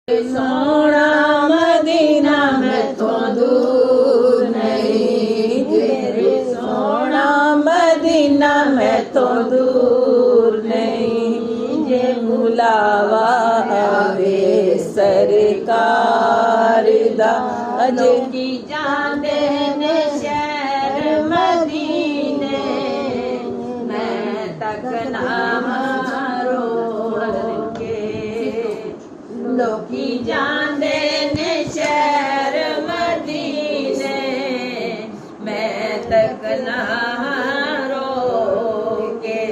सोना मदीना में तो दूर नहीं, तेरे सोना मदीना में तो दूर नहीं। जे बुलावा आवे सरकार दा, अजे की जाने ने शहर मदीने, मैं तकना लोकी जाने ने शहर मदीने, मैं तक ना रोके।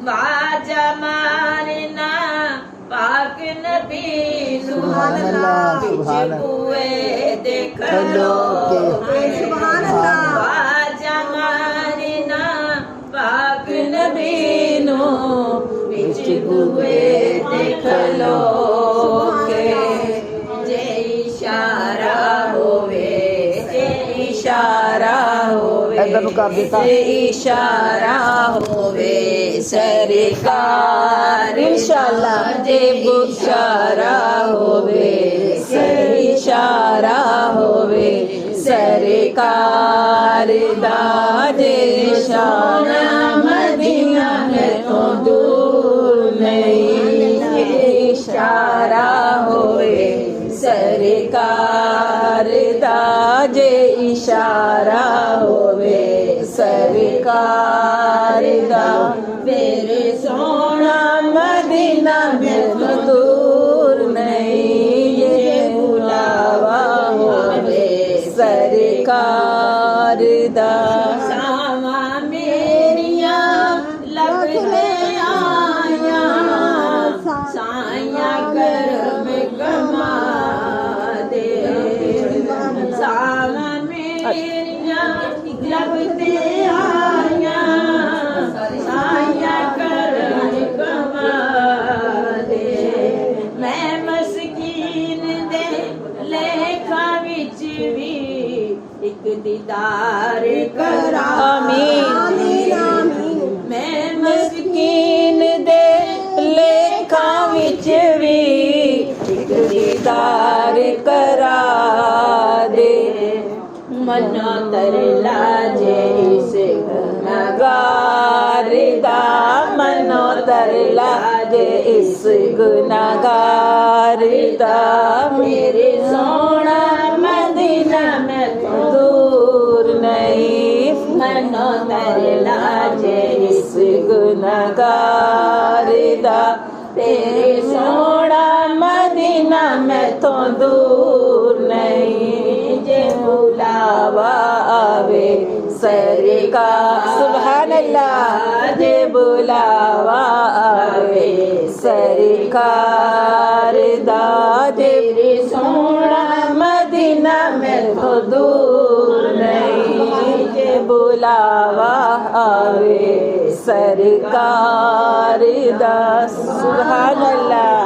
वाजा मारना पाक नबी सुभान अल्लाह, सुभान हुए देख लो, सुभान अल्लाह। वाजा मारना पाक नबी नो विच हुए देख लो। इशारा होवे सरकार, इंशाअल्लाह जे बुशारा होवे, इशारा होवे सरकार दा, जे सोना मदीना में तो दूर नहीं। इशारा होवे सरकार दा, जे इशारा होवे सरकार दा, मेरे सोना मदीना में तो दूर नहीं। ये बुलावा होवे सरकार दा, सावा मेरिया लगते आया, साया कर में कमा दे, सावा मेरिया लगते आया, साया कर कमा दे। मैं मस्कीन दे लेखा विच भी एक दीदार करा, मैं मस्कीन दे लेखा विच भी एक दीदार करा दे। मनो तरला जे इस गुनाहगार दा, मनो तरला जे इस गुनाहगार दा, मेरे सोना मदीना में तो दूर नहीं। मनो तरला जे इस गुनाहगार दा, तेरे सोना मदीना में तो दूर नहीं। जे बुलावा आवे सरकार, सुभान अल्लाह, जे बुलावा आवे सरकार दा, तेरे सोना मदीना में तो दूर नहीं। जे बुलावा आवे सरकार दा, सुभान अल्लाह।